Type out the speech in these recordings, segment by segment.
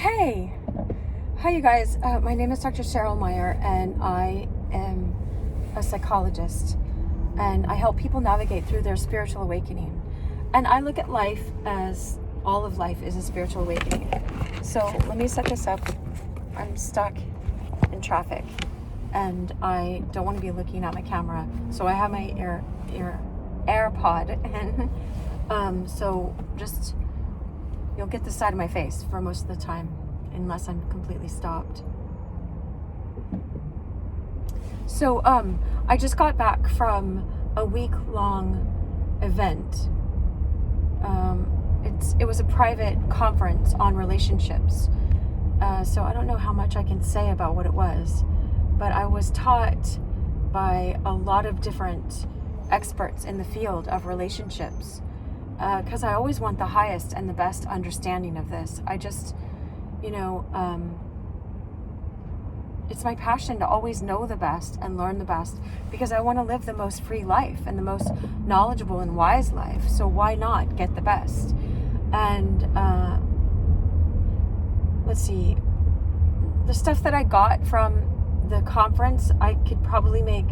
Hey, hi you guys. My name is Dr. Cheryl Meier, and I am a psychologist, and I help people navigate through their spiritual awakening. And I look at life as all of life is a spiritual awakening. So let me set this up. I'm stuck in traffic, and I don't want to be looking at my camera, so I have my AirPod, and so just you'll get the side of my face for most of the time, unless I'm completely stopped. So I just got back from a week-long event. It was a private conference on relationships. So I don't know how much I can say about what it was, but I was taught by a lot of different experts in the field of relationships, because I always want the highest and the best understanding of this. I just, it's my passion to always know the best and learn the best, because I want to live the most free life and the most knowledgeable and wise life. So why not get the best? And let's see, the stuff that I got from the conference, I could probably make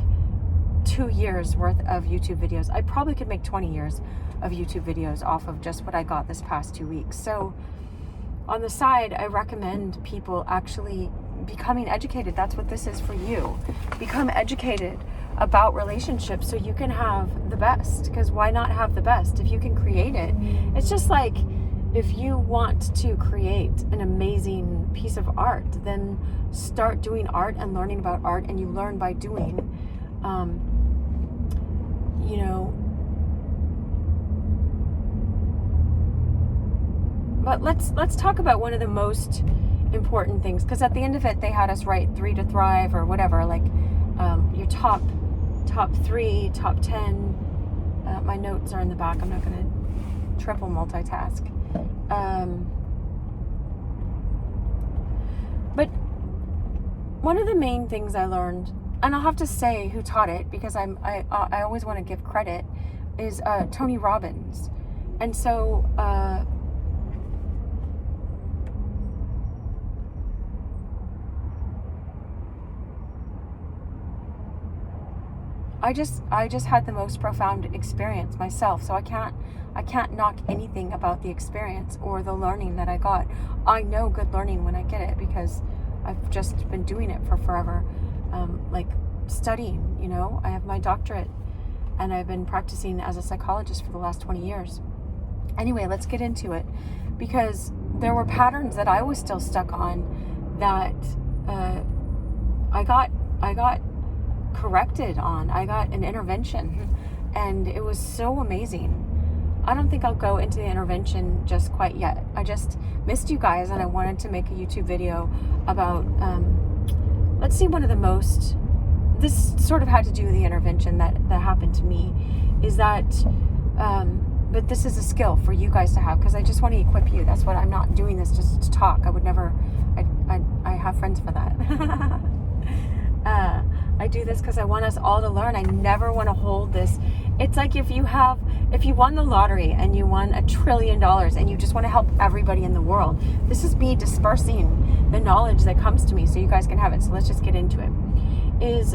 2 years worth of YouTube videos. I probably could make 20 years of YouTube videos off of just what I got this past 2 weeks. So on the side, I recommend people actually becoming educated. That's what this is for you. Become educated about relationships so you can have the best, because why not have the best if you can create it? It's just like, if you want to create an amazing piece of art, then start doing art and learning about art, and you learn by doing. But let's talk about one of the most important things, because at the end of it, they had us write 3 to thrive or whatever, like your top 3, top 10. My notes are in the back. I'm not going to triple multitask. But one of the main things I learned, and I'll have to say who taught it, because I always want to give credit, is Tony Robbins. And so I just had the most profound experience myself. So I can't knock anything about the experience or the learning that I got. I know good learning when I get it, because I've just been doing it for forever. Like studying, I have my doctorate, and I've been practicing as a psychologist for the last 20 years. Anyway, let's get into it, because there were patterns that I was still stuck on that I got corrected on. I got an intervention, and it was so amazing. I don't think I'll go into the intervention just quite yet. I just missed you guys, and I wanted to make a YouTube video about let's see, one of the most, this sort of had to do with the intervention that happened to me, is that but this is a skill for you guys to have, because I just want to equip you. That's what I'm not doing this just to talk. I would never, I have friends for that. I do this because I want us all to learn. I never want to hold this. It's like if you won the lottery and you won $1 trillion and you just want to help everybody in the world. This is me dispersing the knowledge that comes to me so you guys can have it. So let's just get into it. Is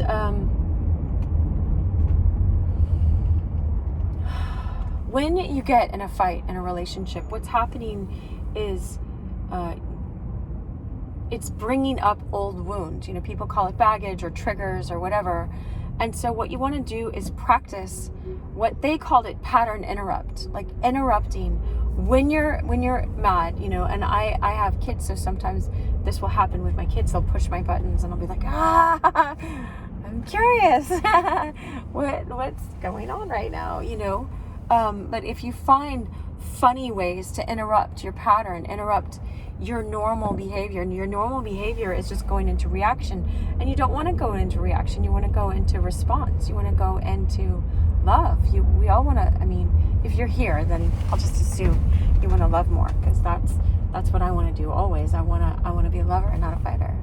when you get in a fight in a relationship, what's happening is it's bringing up old wounds. People call it baggage or triggers or whatever. And so what you want to do is practice what they called it pattern interrupt, like interrupting when you're mad, and I have kids, so sometimes this will happen with my kids. They'll push my buttons and I'll be like, I'm curious. what's going on right now, but if you find funny ways to interrupt your pattern, interrupt your normal behavior, and your normal behavior is just going into reaction, and you don't want to go into reaction. You want to go into response. You want to go into love. We all want to. If you're here, then I'll just assume you want to love more, because that's what I want to do always. I want to be a lover and not a fighter.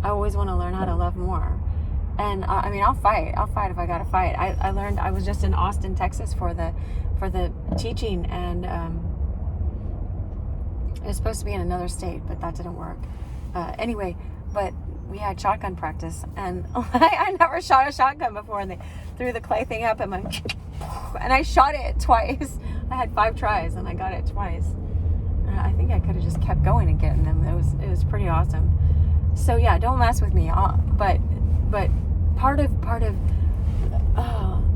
I always want to learn how to love more. And I'll fight if I gotta fight. I learned, I was just in Austin, Texas for the teaching, and It was supposed to be in another state, but that didn't work. Anyway, but we had shotgun practice, and I never shot a shotgun before, and they threw the clay thing up and I shot it twice. I had 5 tries and I got it twice. I think I could have just kept going and getting them. It was pretty awesome. So yeah, don't mess with me. But part of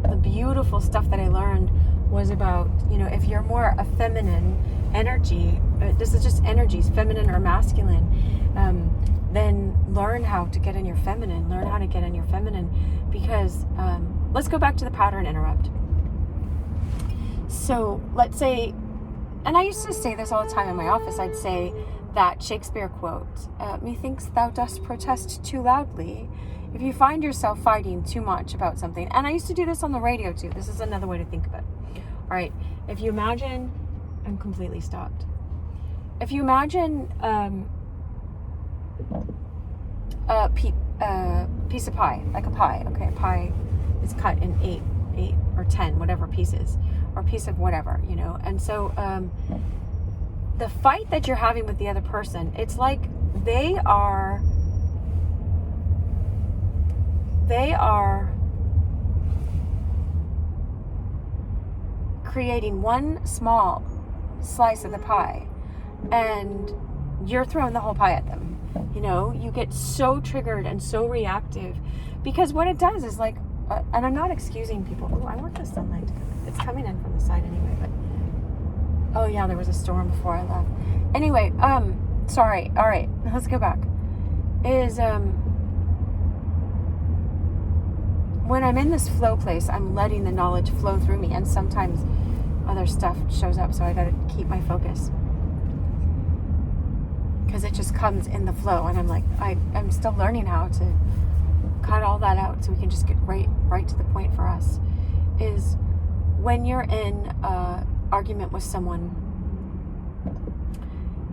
the beautiful stuff that I learned was about, if you're more a feminine energy, this is just energies, feminine or masculine, then learn how to get in your feminine. Learn how to get in your feminine, because let's go back to the pattern interrupt. So let's say, and I used to say this all the time in my office, I'd say that Shakespeare quote, methinks thou dost protest too loudly. If you find yourself fighting too much about something, and I used to do this on the radio too, this is another way to think of it. All right, if you imagine, I'm completely stopped. If you imagine a piece of pie, like a pie, okay, a pie is cut in 8 or 10, whatever pieces, or piece of whatever, and so the fight that you're having with the other person, it's like they are creating one small slice of the pie, and you're throwing the whole pie at them. You get so triggered and so reactive, because what it does is like, and I'm not excusing people. Oh, I want the sunlight to come in. It's coming in from the side anyway, but oh yeah, there was a storm before I left. Anyway, sorry. All right, let's go back. When I'm in this flow place, I'm letting the knowledge flow through me, and sometimes other stuff shows up, so I gotta keep my focus, because it just comes in the flow, and I'm like, I'm still learning how to cut all that out so we can just get right to the point for us. Is when you're in an argument with someone,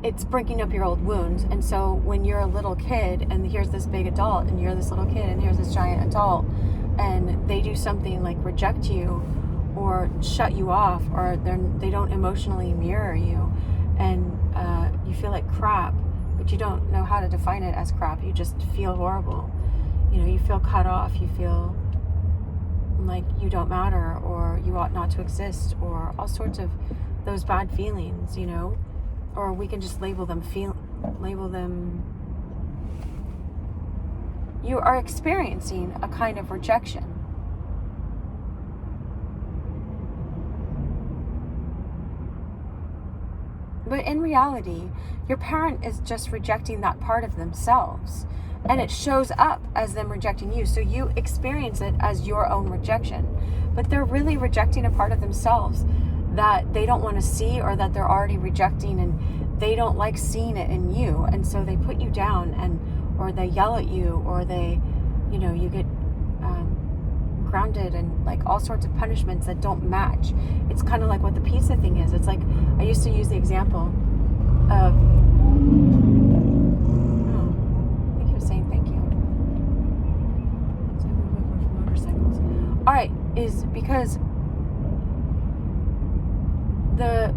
it's breaking up your old wounds. And so when you're a little kid and here's this big adult, and you're this little kid and here's this giant adult, and they do something like reject you or shut you off, or they don't emotionally mirror you, and you feel like crap, but you don't know how to define it as crap. You just feel horrible. You feel cut off. You feel like you don't matter, or you ought not to exist, or all sorts of those bad feelings, or we can just label them. You are experiencing a kind of rejection. But in reality, your parent is just rejecting that part of themselves, and it shows up as them rejecting you. So you experience it as your own rejection, but they're really rejecting a part of themselves that they don't want to see, or that they're already rejecting, and they don't like seeing it in you. And so they put you down, or they yell at you, or they, you get grounded, and like all sorts of punishments that don't match. It's kind of like what the pizza thing is. It's like, I used to use the example of, I think he was saying thank you. So we move over from motorcycles. All right, is because the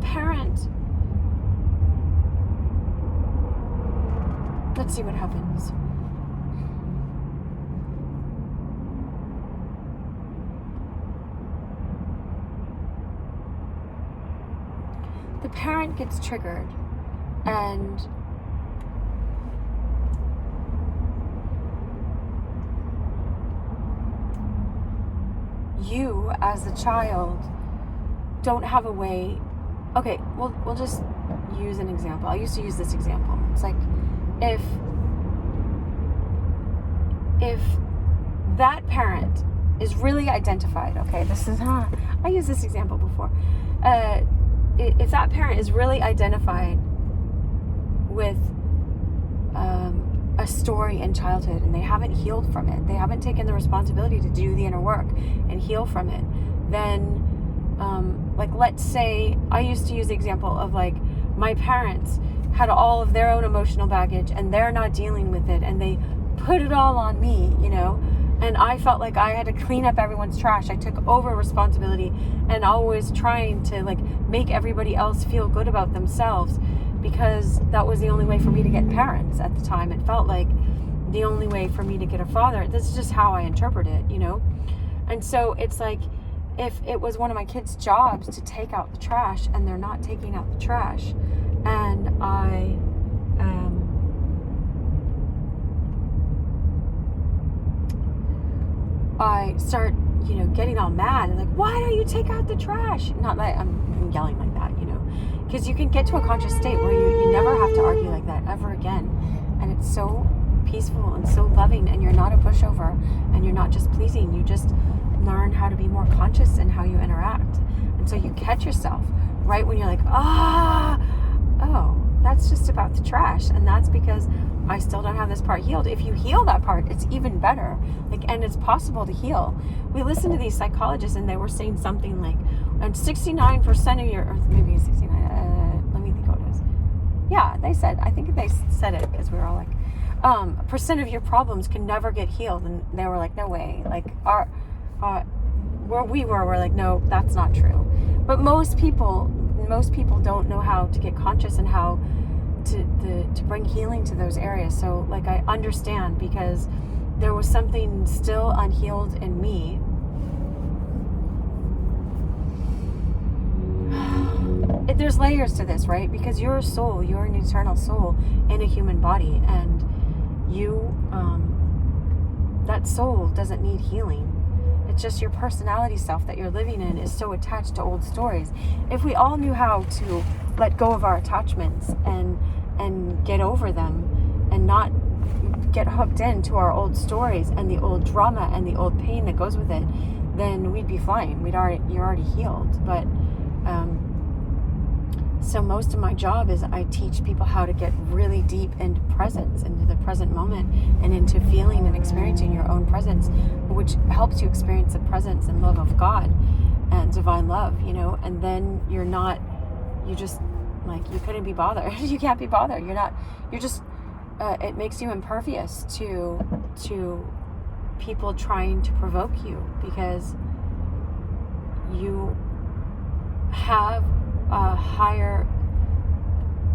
parent, let's see what happens. The parent gets triggered, and you as a child don't have a way. Okay, we'll just use an example. I used to use this example. It's like, if that parent is really identified, okay, this is, I used this example before. If that parent is really identified with a story in childhood, and they haven't healed from it, they haven't taken the responsibility to do the inner work and heal from it, then like, let's say, I used to use the example of, like, my parents had all of their own emotional baggage, and they're not dealing with it, and they put it all on me, you know, and I felt like I had to clean up everyone's trash. I took over responsibility and always trying to like make everybody else feel good about themselves, because that was the only way for me to get parents at the time. It felt like the only way for me to get a father. This is just how I interpret it, you know? And so it's like, if it was one of my kids' jobs to take out the trash and they're not taking out the trash, and I start, you know, getting all mad and like, why don't you take out the trash? Not like I'm yelling like that, you know, because you can get to a conscious state where you never have to argue like that ever again. And it's so peaceful and so loving, and you're not a pushover, and you're not just pleasing. You just learn how to be more conscious in how you interact. And so you catch yourself right when you're like, oh, that's just about the trash. And that's because I still don't have this part healed. If you heal that part, it's even better. Like, and it's possible to heal. We listened to these psychologists, and they were saying something like, and 69% of your, or maybe 69, let me think what it is. Yeah, they said, I think they said it because we were all like, percent of your problems can never get healed. And they were like, no way. Like, where we we're like, no, that's not true. But most people don't know how to get conscious and how to bring healing to those areas. So like, I understand, because there was something still unhealed in me. There's layers to this, right? Because you're a soul, you're an eternal soul in a human body, and you, that soul doesn't need healing. It's just your personality self that you're living in is so attached to old stories. If we all knew how to let go of our attachments and get over them, and not get hooked into our old stories and the old drama and the old pain that goes with it, then we'd be fine. You're already healed. But so most of my job is I teach people how to get really deep into presence, into the present moment, and into feeling and experiencing your own presence, which helps you experience the presence and love of God and divine love, you know. And then you just like, you couldn't be bothered. You can't be bothered. It makes you impervious to people trying to provoke you, because you have a higher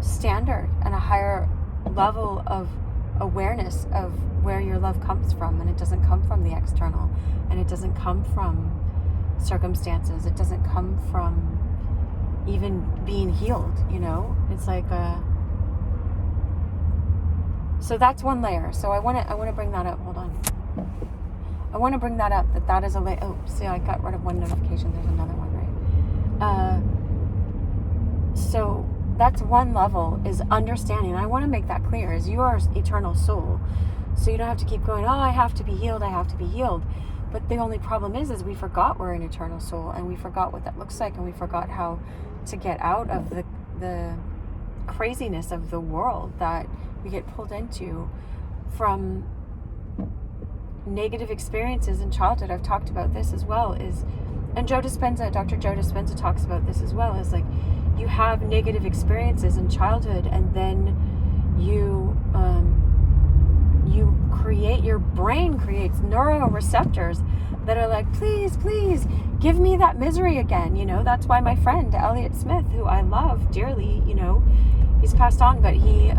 standard and a higher level of awareness of where your love comes from, and it doesn't come from the external, and it doesn't come from circumstances, it doesn't come from even being healed, you know. It's like so that's one layer. So I want to bring that up. Hold on. I want to bring that up, that is a layer. Oh, see, I got rid of one notification. There's another one, right? So that's one level, is understanding. I want to make that clear, is you are an eternal soul. So you don't have to keep going, I have to be healed, I have to be healed. But the only problem is we forgot we're an eternal soul, and we forgot what that looks like, and we forgot how to get out of the craziness of the world that we get pulled into from negative experiences in childhood. I've talked about this as well, and Dr. Joe Dispenza talks about this as well, is like, you have negative experiences in childhood, and then your brain creates neuroreceptors that are like, please give me that misery again, you know. That's why my friend Elliot Smith, who I love dearly, you know, he's passed on, but he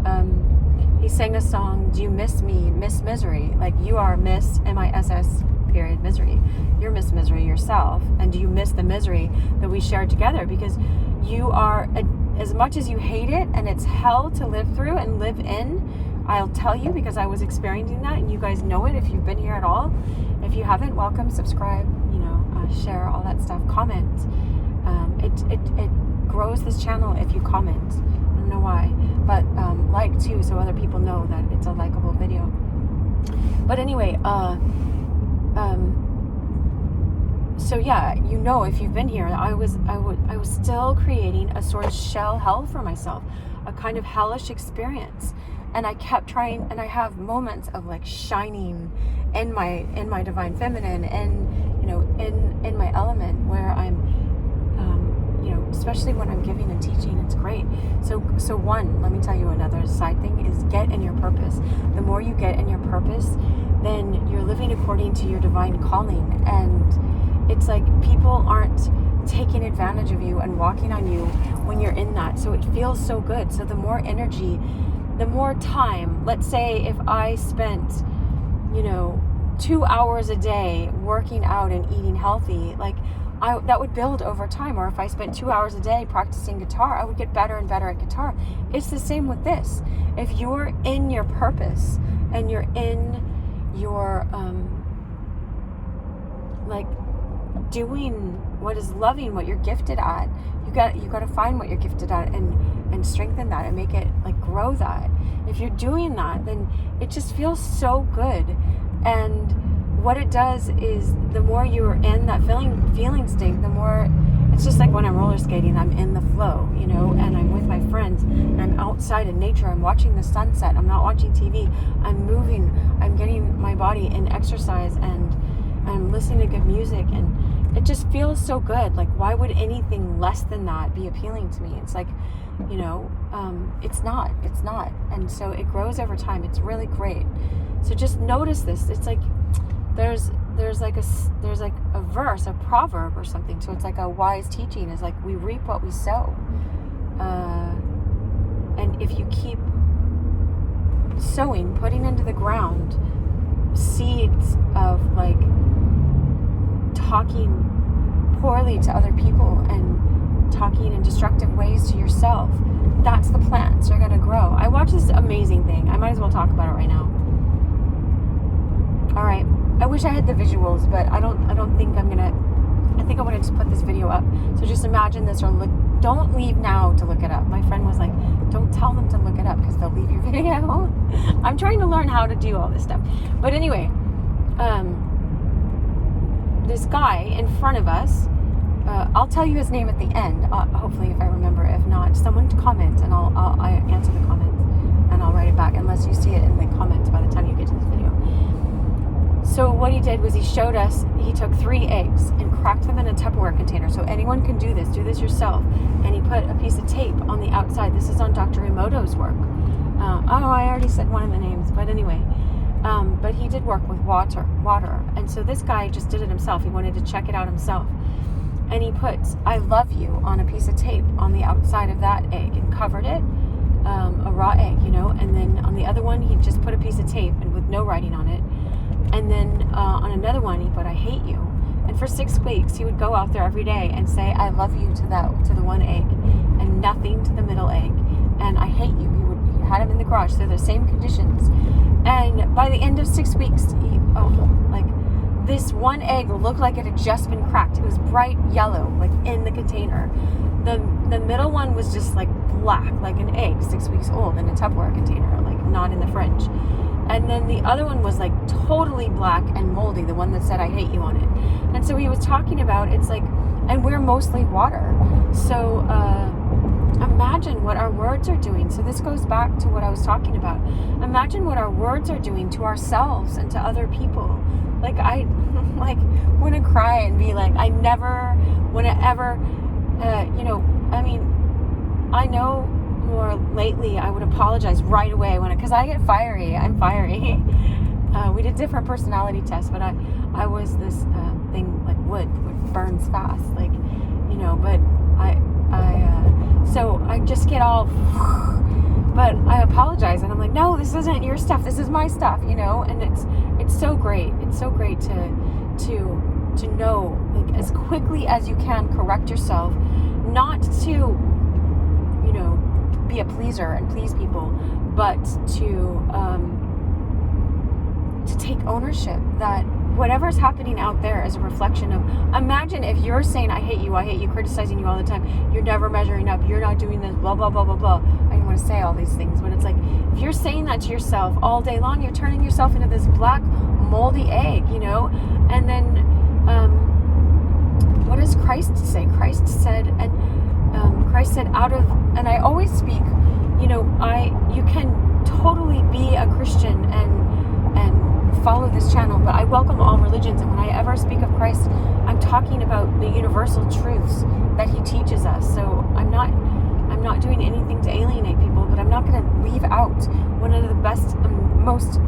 sang a song, do you miss me, Miss Misery? Like, you are Miss MISS period misery. You're Miss Misery yourself, and do you miss the misery that we shared together? Because you are, as much as you hate it and it's hell to live through and live in, I'll tell you, because I was experiencing that, and you guys know it if you've been here at all. If you haven't, welcome, subscribe, you know, share, all that stuff, comment. It grows this channel if you comment. I don't know why, but like too, so other people know that it's a likable video. But anyway, so yeah, you know, if you've been here, I was still creating a sort of shell hell for myself, a kind of hellish experience. And I kept trying, and I have moments of like shining in my divine feminine, and you know, in my element, where I'm you know, especially when I'm giving and teaching, it's great. So one, let me tell you another side thing is get in your purpose. The more you get in your purpose, then you're living according to your divine calling. And it's like people aren't taking advantage of you and walking on you when you're in that. So it feels so good. So the more energy, the more time, let's say if I spent, 2 hours a day working out and eating healthy, like that would build over time. Or if I spent 2 hours a day practicing guitar, I would get better and better at guitar. It's the same with this. If you're in your purpose and you're in your doing what is loving, what you're gifted at, you got to find what you're gifted at and strengthen that and make it grow that. If you're doing that, then it just feels so good. And what it does is the more you're in that feeling state, the more it's just like when I'm roller skating, I'm in the flow, and I'm with my friends and I'm outside in nature. I'm watching the sunset. I'm not watching TV. I'm moving. I'm getting my body in exercise and I'm listening to good music, and it just feels so good. Like, why would anything less than that be appealing to me? It's like, it's not. And so it grows over time. It's really great. So just notice this. It's like there's like a verse, a proverb or something. So it's like a wise teaching is like, we reap what we sow. And if you keep sowing, putting into the ground seeds of talking poorly to other people and talking in destructive ways to yourself, that's the plants are going to grow. I watched this amazing thing. I might as well talk about it right now. All right. I wish I had the visuals, but I don't think I'm gonna. I think I want to just put this video up. So just imagine this, or don't leave now to look it up. My friend was like, don't tell them to look it up because they'll leave your video. I'm trying to learn how to do all this stuff. But anyway, this guy in front of us, I'll tell you his name at the end, hopefully, if I remember. If not, someone comment and I'll answer the comments and I'll write it back, unless you see it in the comments by the time you get to this video. So what he did was he showed us, he took 3 eggs and cracked them in a Tupperware container. So anyone can do this yourself. And he put a piece of tape on the outside. This is on Dr. Emoto's work. I already said one of the names, but anyway. But he did work with water. And so this guy just did it himself. He wanted to check it out himself. And he put, I love you, on a piece of tape on the outside of that egg and covered it, a raw egg, and then on the other one, he just put a piece of tape and with no writing on it. And then on another one, he put, I hate you. And for 6 weeks, he would go out there every day and say, I love you to the one egg and nothing to the middle egg. And I hate you. He had him in the garage. They're the same conditions. And by the end of 6 weeks, this one egg looked like it had just been cracked. It was bright yellow, in the container. The middle one was just black, like an egg, 6 weeks old in a Tupperware container, not in the fridge. And then the other one was totally black and moldy, the one that said I hate you on it. And so he was talking about, and we're mostly water. So imagine what our words are doing. So this goes back to what I was talking about. Imagine what our words are doing to ourselves and to other people. I want to cry and be I never want to ever, I know more lately I would apologize right away because I get fiery. I'm fiery. We did different personality tests, but I was this thing wood burns fast, but so I just get all, but I apologize and I'm no, this isn't your stuff, this is my stuff, and it's so great. It's so great to know, as quickly as you can, correct yourself, not to, be a pleaser and please people, but to take ownership that whatever's happening out there is a reflection of, imagine if you're saying, I hate you, criticizing you all the time, you're never measuring up, you're not doing this, blah, blah, blah, blah, blah. I didn't want to say all these things, but it's if you're saying that to yourself all day long, you're turning yourself into this black, moldy egg, and then what does Christ say? Christ said, out of, and I always speak, you can totally be a Christian and follow this channel, but I welcome all religions, and when I ever speak of Christ, I'm talking about the universal truths that he teaches us. So I'm not doing anything to alienate people, but I'm not going to leave out one of the best, most,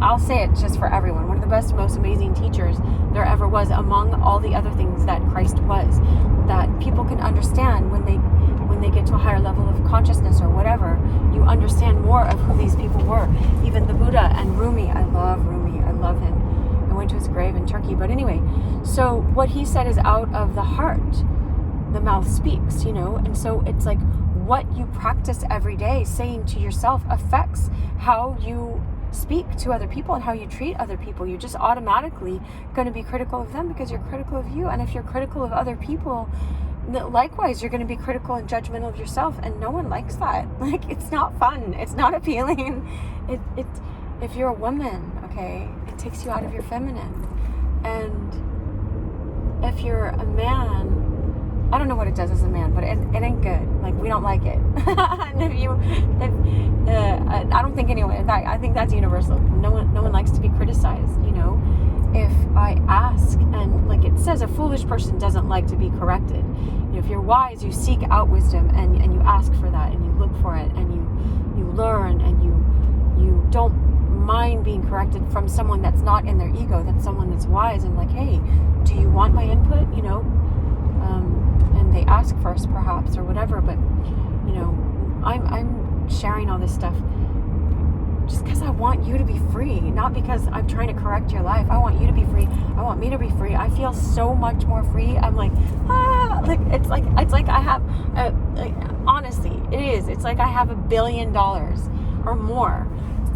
I'll say it just for everyone, one of the best, most amazing teachers there ever was, among all the other things that Christ was, that people can understand when they get to a higher level of consciousness or whatever. You understand more of who these people were. Even the Buddha and Rumi. I love Rumi. I love him. I went to his grave in Turkey. But anyway, so what he said is out of the heart, the mouth speaks, and so it's like what you practice every day saying to yourself affects how you speak to other people and how you treat other people. You're just automatically going to be critical of them because you're critical of you. And if you're critical of other people, likewise, you're going to be critical and judgmental of yourself, and no one likes that. Like, it's not fun. It's not appealing. If you're a woman, okay, it takes you out of your feminine. And if you're a man, I don't know what it does as a man, but it ain't good. Like, we don't like it. And I don't think anyone, I think that's universal. No one likes to be criticized, If I ask, and like it says, a foolish person doesn't like to be corrected. If you're wise, you seek out wisdom and you ask for that and you look for it and you learn and you don't mind being corrected from someone that's not in their ego, that's someone that's wise and like, hey, do you want my input? And they ask first perhaps or whatever, but I'm sharing all this stuff just because I want you to be free, not because I'm trying to correct your life. I want you to be free. I want me to be free. I feel so much more free. I'm like, it's like I have, honestly, it is. It's like I have $1 billion or more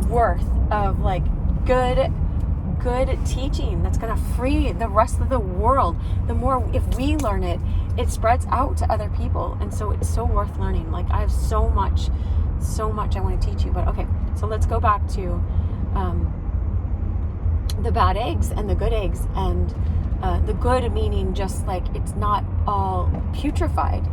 worth of like good teaching that's going to free the rest of the world. The more, if we learn it, it spreads out to other people. And so it's so worth learning. Like, I have so much I want to teach you. But okay, so let's go back to the bad eggs and the good eggs. And the good meaning just like it's not all putrefied,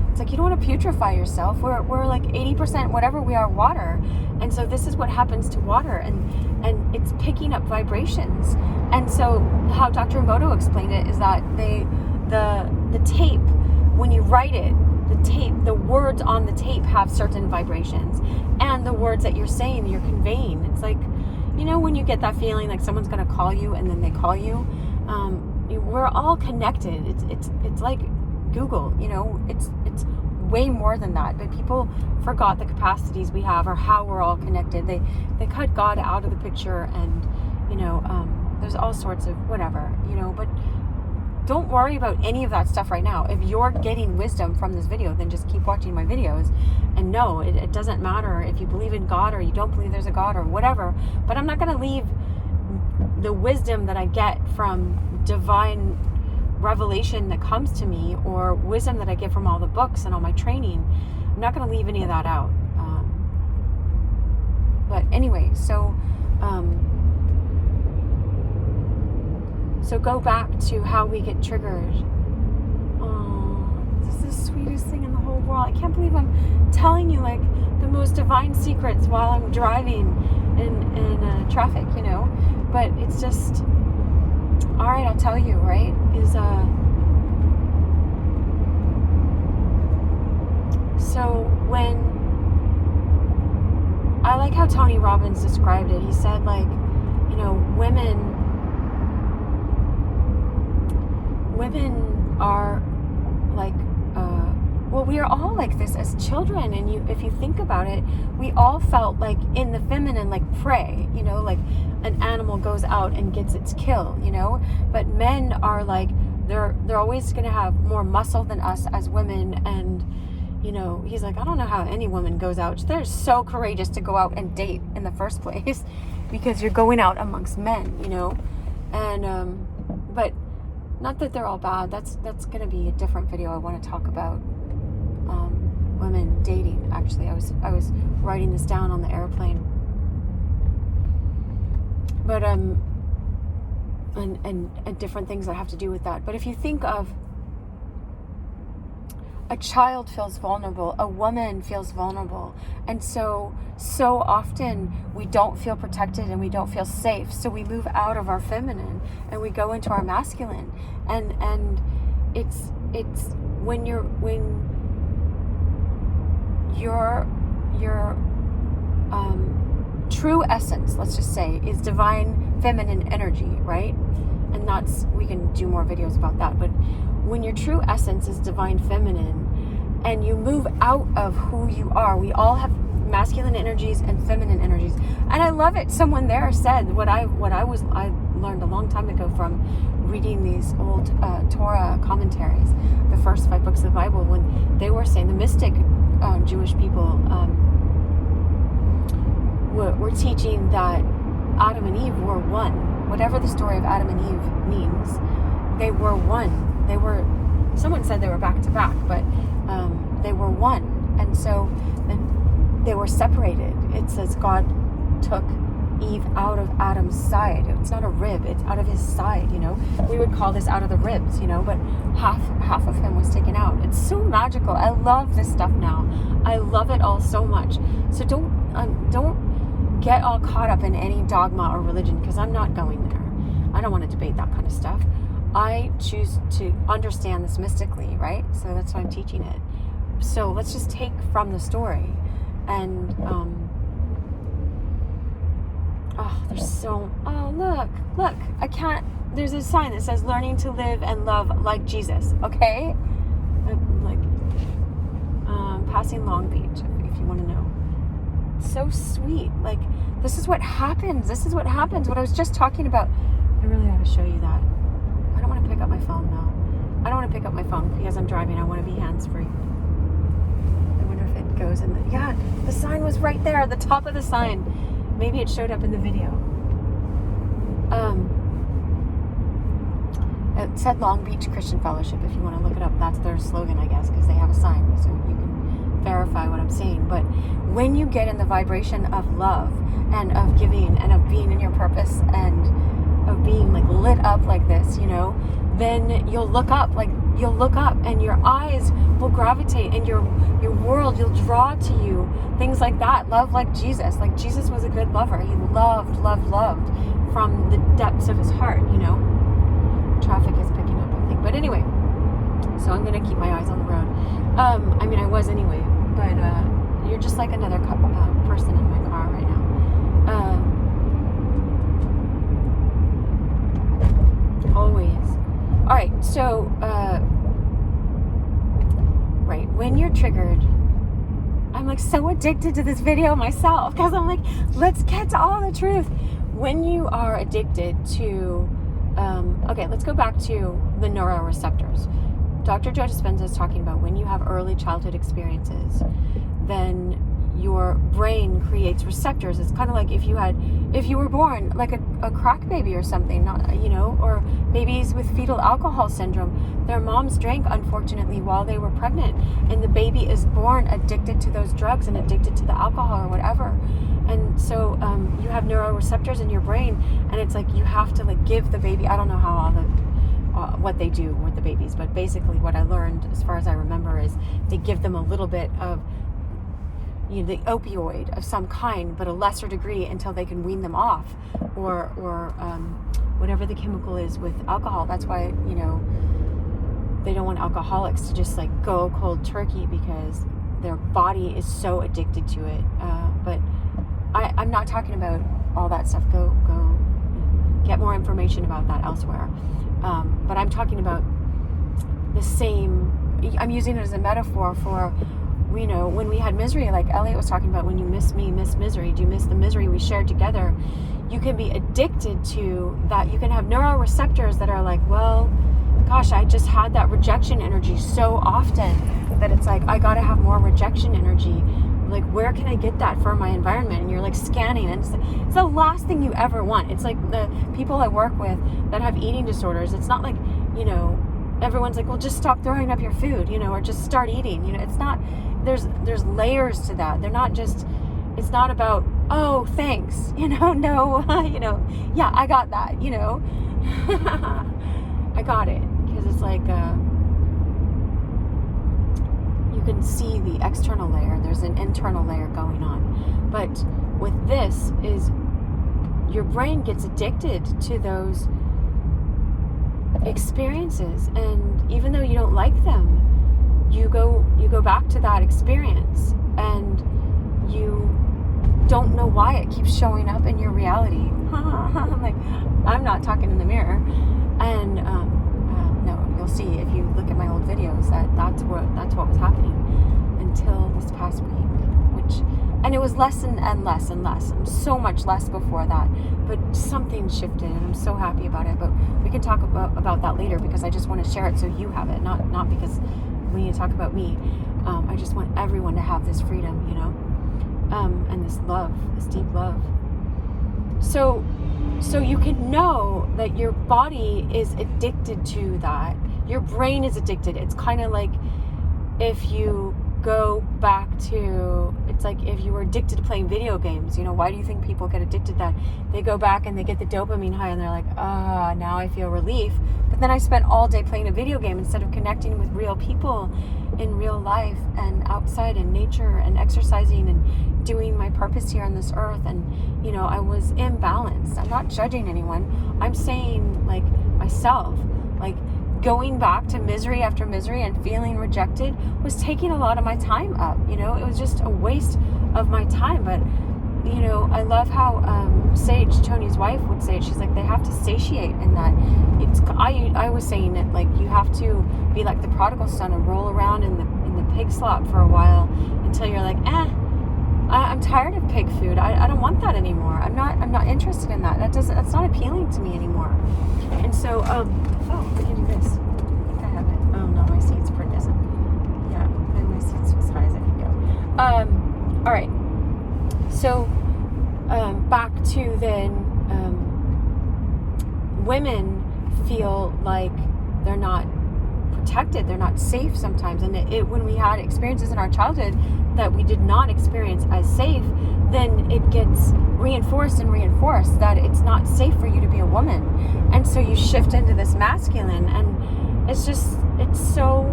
It's like you don't want to putrefy yourself. We're like 80% whatever we are water. And so this is what happens to water, and it's picking up vibrations. And so how Dr. Emoto explained it is that the tape, when you write it, the words on the tape have certain vibrations, and the words that you're saying, you're conveying. It's like, when you get that feeling like someone's going to call you and then they call you, we're all connected. It's like Google, it's way more than that, but people forgot the capacities we have or how we're all connected. They cut God out of the picture, and there's all sorts of whatever, but don't worry about any of that stuff right now. If you're getting wisdom from this video, then just keep watching my videos, and no, it doesn't matter if you believe in God or you don't believe there's a God or whatever, but I'm not going to leave the wisdom that I get from divine revelation that comes to me, or wisdom that I get from all the books and all my training. I'm not going to leave any of that out. But anyway, so go back to how we get triggered. Oh, this is the sweetest thing in the whole world. I can't believe I'm telling you like the most divine secrets while I'm driving in traffic, But it's just, all right, I'll tell you, right? So when, I like how Tony Robbins described it. He said like, women are like, we are all like this as children, and if you think about it, we all felt like in the feminine, like prey, like an animal goes out and gets its kill, but men are like, they're always going to have more muscle than us as women. And he's like, I don't know how any woman goes out. They're so courageous to go out and date in the first place because you're going out amongst men, and but not that they're all bad. That's going to be a different video. I want to talk about women dating. Actually, I was writing this down on the airplane. But and different things that have to do with that. But if you think of a child feels vulnerable, a woman feels vulnerable. And so often we don't feel protected and we don't feel safe. So we move out of our feminine and we go into our masculine. And it's when your true essence, let's just say, is divine feminine energy, right? And we can do more videos about that, but when your true essence is divine feminine and you move out of who you are, we all have masculine energies and feminine energies. And I love it. Someone there said what I learned a long time ago from reading these old Torah commentaries, the first 5 books of the Bible, when they were saying the mystic Jewish people were teaching that Adam and Eve were one. Whatever the story of Adam and Eve means, they were one. Someone said they were back to back, but they were one. And so they were separated. It says God took Eve out of Adam's side. It's not a rib, it's out of his side, We would call this out of the ribs, but half of him was taken out. It's so magical. I love this stuff now. I love it all so much. So don't get all caught up in any dogma or religion, because I'm not going there. I don't want to debate that kind of stuff. I choose to understand this mystically, right? So that's why I'm teaching it. So let's just take from the story. And look, I can't, there's a sign that says learning to live and love like Jesus, okay? Passing Long Beach, if you want to know. So sweet. Like, this is what happens. What I was just talking about. I really ought to show you that. I don't want to pick up my phone though. I don't want to pick up my phone because I'm driving. I want to be hands-free. I wonder if it goes in the sign was right there at the top of the sign. Maybe it showed up in the video. It said Long Beach Christian Fellowship. If you want to look it up, that's their slogan, I guess, because they have a sign, so you can verify what I'm saying. But when you get in the vibration of love and of giving and of being in your purpose and of being like lit up like this, then you'll look up and your eyes will gravitate, and your world, you'll draw to you things like that. Love like Jesus. Like Jesus was a good lover. He loved from the depths of his heart, Traffic is picking up, I think. But anyway, so I'm going to keep my eyes on the road. I was anyway, but you're just like another person in my car right now. Always. All right, so right, when you're triggered, I'm like so addicted to this video myself, because I'm like, let's get to all the truth. When you are addicted to okay, let's go back to the neuroreceptors. Dr. Joe Dispenza is talking about when you have early childhood experiences, then your brain creates receptors. It's kind of like if you were born like a crack baby or something, or babies with fetal alcohol syndrome. Their moms drank, unfortunately, while they were pregnant, and the baby is born addicted to those drugs and addicted to the alcohol or whatever. And so you have neuroreceptors in your brain, and it's like you have to like give the baby. I don't know how what they do with the babies, but basically what I learned, as far as I remember, is they give them a little bit of the opioid of some kind, but a lesser degree, until they can wean them off, or whatever the chemical is with alcohol. That's why they don't want alcoholics to just like go cold turkey, because their body is so addicted to it. But I'm not talking about all that stuff. Go get more information about that elsewhere. But I'm talking about the same. I'm using it as a metaphor for, when we had misery, like Elliot was talking about, when you miss me, miss misery. Do you miss the misery we shared together? You can be addicted to that. You can have neuroreceptors that are like, well, gosh, I just had that rejection energy so often that it's like, I got to have more rejection energy. Like, where can I get that for my environment? And you're like scanning, and it's the last thing you ever want. It's like the people I work with that have eating disorders. It's not like, everyone's like, well, just stop throwing up your food, or just start eating. It's not, there's layers to that. They're not just, it's not about, oh, thanks, no, yeah, I got that, I got it. Because it's like, can see the external layer. There's an internal layer going on. But with this is your brain gets addicted to those experiences, and even though you don't like them, you go back to that experience, and you don't know why it keeps showing up in your reality. Like, I'm not talking in the mirror. And no, you'll see if you look at my old videos that's what was happening until this past week, and it was less and less and less, and so much less before that, but something shifted, and I'm so happy about it. But we can talk about that later, because I just want to share it so you have it, not because we need to talk about me. I just want everyone to have this freedom, and this love, this deep love. So you can know that your body is addicted to that. Your brain is addicted. It's kind of like if you go back to, it's like if you were addicted to playing video games. Why do you think people get addicted to that? They go back and they get the dopamine high, and they're like, now I feel relief. But then I spent all day playing a video game instead of connecting with real people in real life, and outside in nature, and exercising, and doing my purpose here on this earth. And I was imbalanced. I'm not judging anyone. I'm saying, like, myself, like, going back to misery after misery and feeling rejected was taking a lot of my time up. It was just a waste of my time. But I love how Sage, Tony's wife, would say it. She's like, they have to satiate in that. I was saying it like, you have to be like the prodigal son and roll around in the pig slop for a while until you're like, I'm tired of pig food. I don't want that anymore. I'm not interested in that. That's not appealing to me anymore. And so we can do this. I think I have it. Oh no, my seat's pretty isn't. Yeah, my seat's as high as I can go. All right. So back to then, women feel like they're not protected, they're not safe sometimes, and when we had experiences in our childhood that we did not experience as safe, then it gets reinforced that it's not safe for you to be a woman, and so you shift into this masculine, and it's so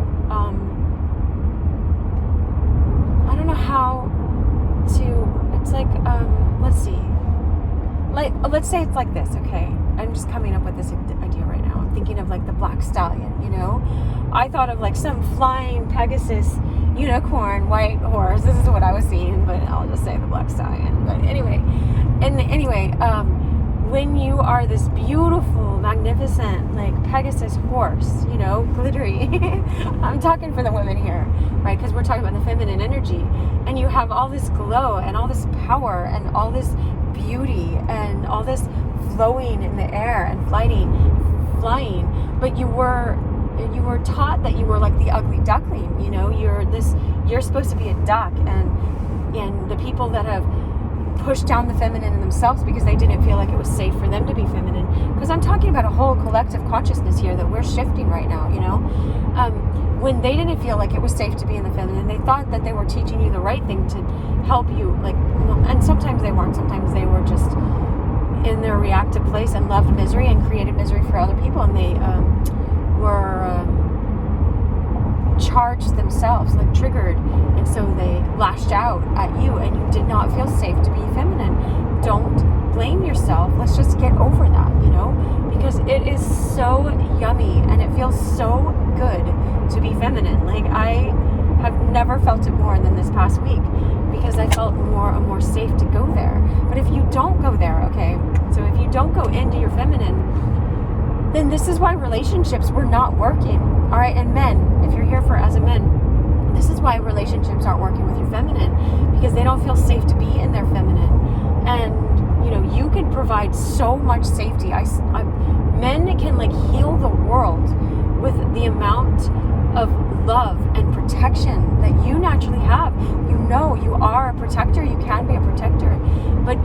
I don't know how to, it's like let's say it's like this, okay? I'm just coming up with this idea right now. I'm thinking of like the black stallion, I thought of like some flying Pegasus unicorn white horse. This is what I was seeing, but I'll just say the black stallion. But anyway, when you are this beautiful, magnificent, like Pegasus horse, glittery. I'm talking for the women here, right? Because we're talking about the feminine energy, and you have all this glow and all this power and all this beauty and all this flowing in the air and flying, but you were taught that you were like the ugly duckling. You're supposed to be a duck, and the people that have pushed down the feminine in themselves because they didn't feel like it was safe for them to be feminine, because I'm talking about a whole collective consciousness here that we're shifting right now, when they didn't feel like it was safe to be in the feminine, they thought that they were teaching you the right thing to help you, like, and sometimes they weren't. Sometimes they were just in their reactive place and loved misery and created misery for other people, and they were charged themselves, like triggered, and so they lashed out at you, and you did not feel safe to be feminine. Don't blame yourself. Let's just get over that, because it is so yummy and it feels so good to be feminine. Like, I have never felt it more than this past week, because I felt more safe to go there. But if you don't go there, okay, so if you don't go into your feminine, then this is why relationships were not working. All right, and men, if you're here as a man, this is why relationships aren't working with your feminine, because they don't feel safe to be in their feminine. And you can provide so much safety. Men can like heal the world with the amount of love and protection that you naturally have. You are a protector. You can be a protector, but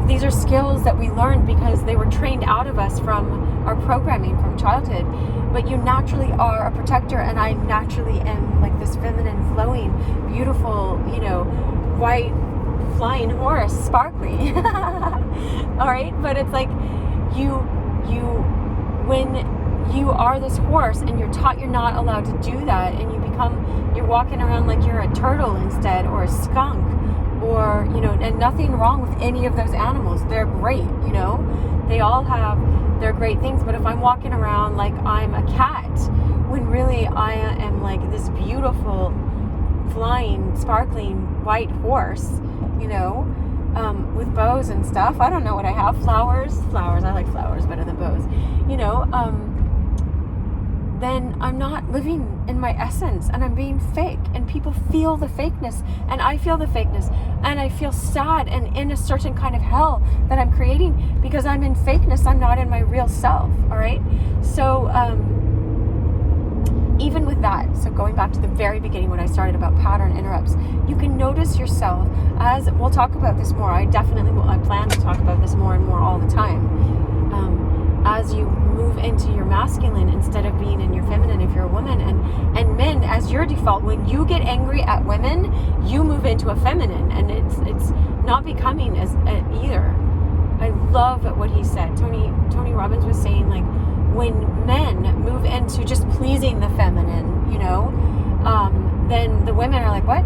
these are skills that we learned because they were trained out of us from our programming from childhood. But you naturally are a protector, and I naturally am like this feminine, flowing, beautiful, white flying horse, sparkly. All right, but it's like when you are this horse and you're taught you're not allowed to do that, and you're walking around like you're a turtle instead, or a skunk, or, and nothing wrong with any of those animals. They're great, they all have their great things. But if I'm walking around like I'm a cat, when really I am like this beautiful, flying, sparkling white horse, with bows and stuff. I don't know what I have. Flowers. I like flowers better than bows. Then I'm not living in my essence, and I'm being fake, and people feel the fakeness, and I feel the fakeness, and I feel sad and in a certain kind of hell that I'm creating because I'm in fakeness. I'm not in my real self. All right. So, even with that, so going back to the very beginning when I started about pattern interrupts, you can notice yourself as, we'll talk about this more. I definitely will. I plan to talk about this more and more all the time. As you move into your masculine instead of being in your feminine if you're a woman, and men, as your default, when you get angry at women, you move into a feminine, and it's not becoming as either. I love what he said. Tony Robbins was saying, like, when men move into just pleasing the feminine, then the women are like, what?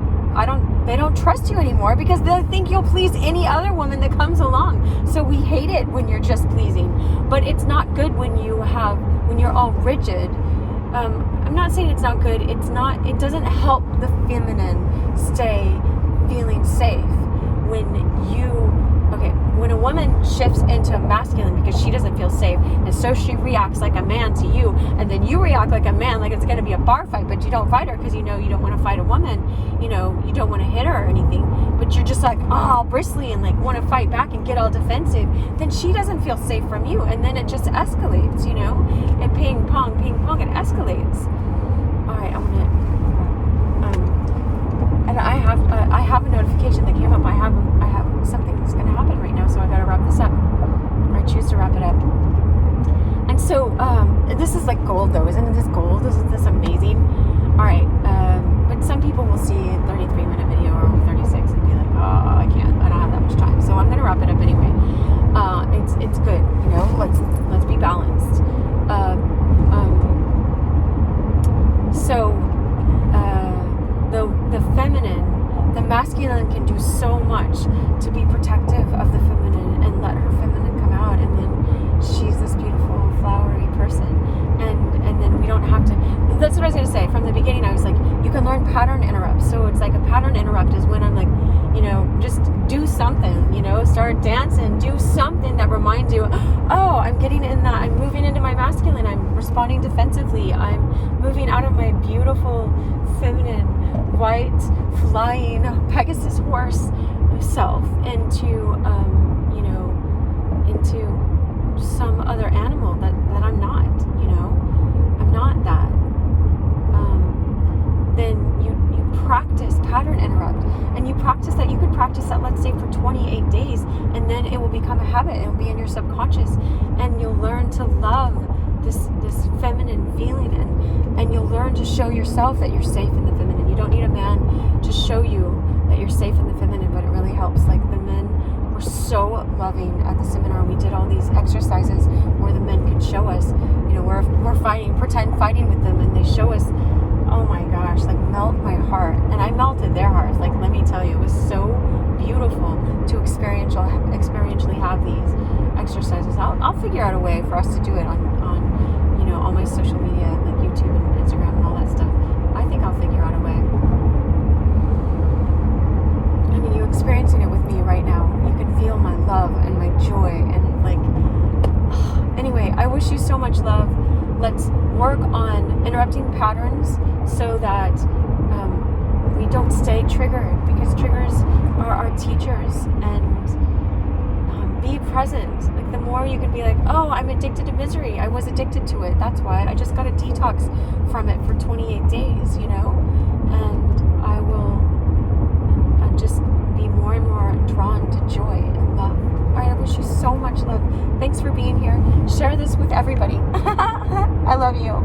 They don't trust you anymore because they think you'll please any other woman that comes along. So we hate it when you're just pleasing, but it's not good when you're all rigid. I'm not saying it's not good. It doesn't help the feminine stay feeling safe when a woman shifts into masculine because she doesn't feel safe, and so she reacts like a man to you, and then you react like a man, like it's going to be a bar fight, but you don't fight her because you don't want to fight a woman, you don't want to hit her or anything, but you're just like all bristly and like want to fight back and get all defensive. Then she doesn't feel safe from you, and then it just escalates, and ping pong, it escalates. All right, I'm gonna and I have a notification that came up. I have something that's going to happen right now, so I got to wrap this up, or I choose to wrap it up. And so this is like gold, though, isn't this gold? Isn't this amazing? All right, but some people will see a 33-minute video or 36 and be like, oh, I don't have that much time. So I'm going to wrap it up anyway. It's good, let's be balanced. The feminine, the masculine can do so much to be protective of the feminine and let her feminine come out, and then she's this beautiful flowery person, and then we don't have to. That's what I was going to say from the beginning. I was like, you can learn pattern interrupts. So it's like a pattern interrupt is when I'm like, just do something, start dancing, do something that reminds you, oh, I'm getting in that, I'm moving into my masculine, I'm responding defensively, I'm moving out of my beautiful feminine white flying Pegasus horse self into some other animal that I'm not, I'm not that. Then you practice pattern interrupt, and you practice that. You could practice that, let's say, for 28 days, and then it will become a habit. It will be in your subconscious, and you'll learn to love this feminine feeling, and you'll learn to show yourself that you're safe in the feminine. You don't need a man to show you that you're safe in the feminine, but it really helps. Like, the men were so loving at the seminar. We did all these exercises where the men could show us, we're fighting, pretend fighting with them, and they show us. Oh my gosh, like, melt my heart. And I melted their hearts. Like, let me tell you, it was so beautiful to experientially have these exercises. I'll figure out a way for us to do it on all my social media, like YouTube and Instagram and all that stuff. I think I'll figure out a way. I mean, you're experiencing it with me right now. You can feel my love and my joy, and like, anyway, I wish you so much love. Let's work on interrupting patterns so that we don't stay triggered, because triggers are our teachers. And be present. Like, the more you can be like, oh, I'm addicted to misery. I was addicted to it. That's why I just got a detox from it for 28 days, and I will just be more and more drawn to joy and love. All right, I wish you so much love. Thanks for being here. Share this with everybody. I love you.